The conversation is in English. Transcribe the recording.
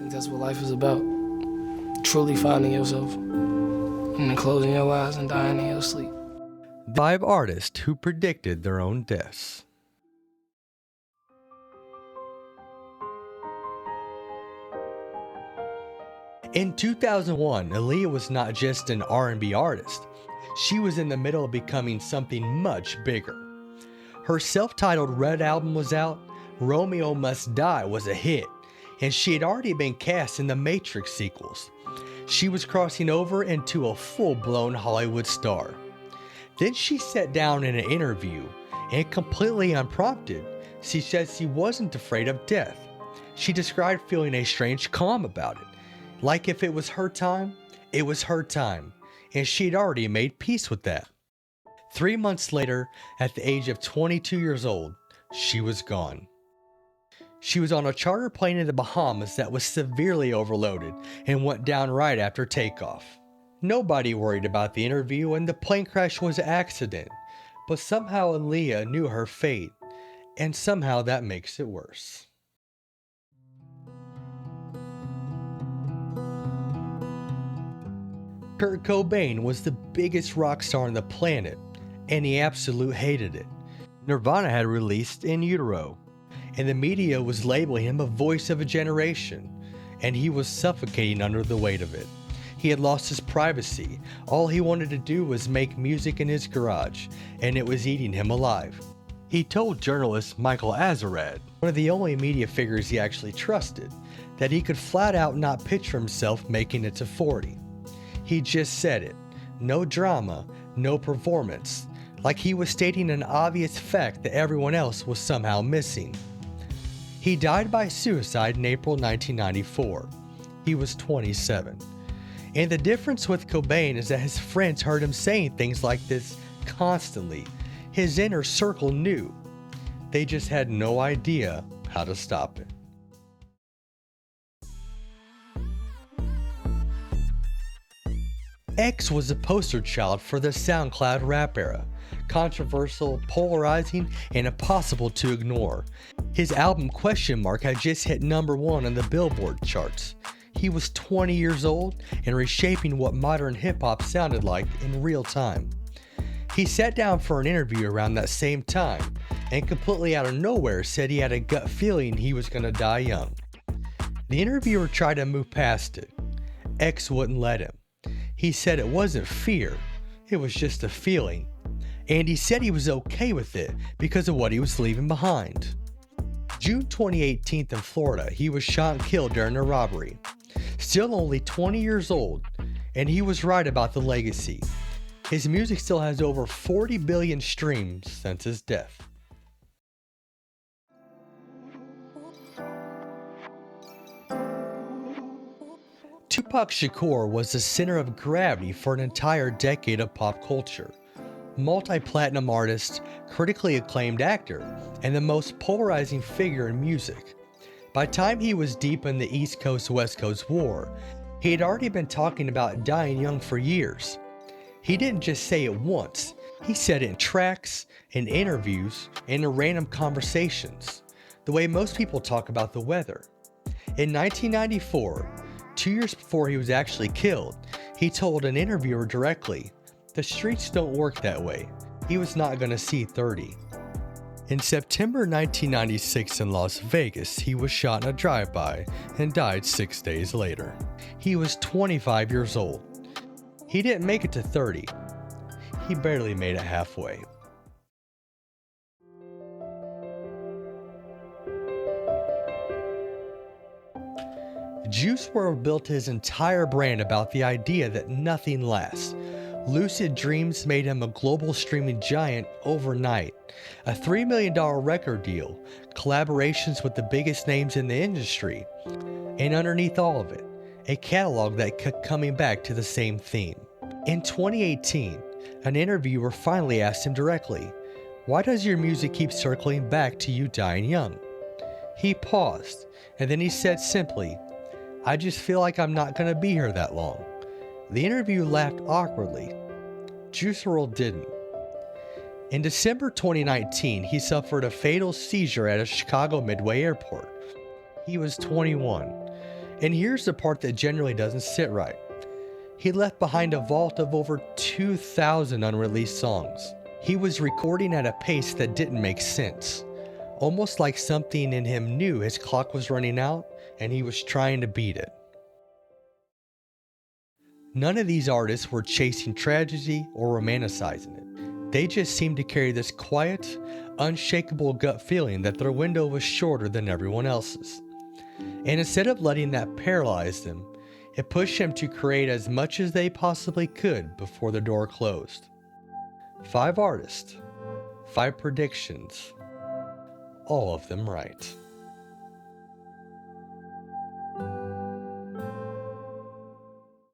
think that's what life is about. Truly finding yourself. And then closing your eyes and dying in your sleep. 5 artists who predicted their own deaths. In 2001, Aaliyah was not just an R&B artist. She was in the middle of becoming something much bigger. Her self-titled Red album was out, Romeo Must Die was a hit, and she had already been cast in the Matrix sequels. She was crossing over into a full-blown Hollywood star. Then she sat down in an interview, and completely unprompted, she said she wasn't afraid of death. She described feeling a strange calm about it. Like if it was her time, it was her time, and she'd already made peace with that. 3 months later, at the age of 22 years old, she was gone. She was on a charter plane in the Bahamas that was severely overloaded and went down right after takeoff. Nobody worried about the interview and the plane crash was an accident, but somehow Aaliyah knew her fate, and somehow that makes it worse. Kurt Cobain was the biggest rock star on the planet, and he absolutely hated it. Nirvana had released In Utero, and the media was labeling him a voice of a generation, and he was suffocating under the weight of it. He had lost his privacy. All he wanted to do was make music in his garage, and it was eating him alive. He told journalist Michael Azarad, one of the only media figures he actually trusted, that he could flat out not picture himself making it to 40. He just said it. No drama, no performance. Like he was stating an obvious fact that everyone else was somehow missing. He died by suicide in April 1994. He was 27. And the difference with Cobain is that his friends heard him saying things like this constantly. His inner circle knew. They just had no idea how to stop it. X was a poster child for the SoundCloud rap era. Controversial, polarizing, and impossible to ignore. His album Question Mark had just hit #1 on the Billboard charts. He was 20 years old and reshaping what modern hip-hop sounded like in real time. He sat down for an interview around that same time and completely out of nowhere said he had a gut feeling he was going to die young. The interviewer tried to move past it. X wouldn't let him. He said it wasn't fear, it was just a feeling. And he said he was okay with it because of what he was leaving behind. June 2018 in Florida, he was shot and killed during a robbery. Still only 20 years old, and he was right about the legacy. His music still has over 40 billion streams since his death. Tupac Shakur was the center of gravity for an entire decade of pop culture. Multi-platinum artist, critically acclaimed actor, and the most polarizing figure in music. By the time he was deep in the East Coast-West Coast war, he had already been talking about dying young for years. He didn't just say it once, he said it in tracks, in interviews, and in random conversations, the way most people talk about the weather. In 1994, 2 years before he was actually killed, he told an interviewer directly, "The streets don't work that way." He was not going to see 30. In September 1996 in Las Vegas, he was shot in a drive-by and died 6 days later. He was 25 years old. He didn't make it to 30. He barely made it halfway. Juice WRLD built his entire brand about the idea that nothing lasts. Lucid Dreams made him a global streaming giant overnight. A $3 million record deal, collaborations with the biggest names in the industry, and underneath all of it, a catalog that kept coming back to the same theme. In 2018, an interviewer finally asked him directly, "Why does your music keep circling back to you dying young?" He paused, and then he said simply, "I just feel like I'm not going to be here that long." The interview laughed awkwardly. Juice WRLD didn't. In December 2019, he suffered a fatal seizure at a Chicago Midway airport. He was 21, And here's the part that generally doesn't sit right. He left behind a vault of over 2,000 unreleased songs. He was recording at a pace that didn't make sense, almost like something in him knew his clock was running out and he was trying to beat it. None of these artists were chasing tragedy or romanticizing it. They just seemed to carry this quiet, unshakable gut feeling that their window was shorter than everyone else's. And instead of letting that paralyze them, it pushed them to create as much as they possibly could before the door closed. 5 artists, 5 predictions, all of them right.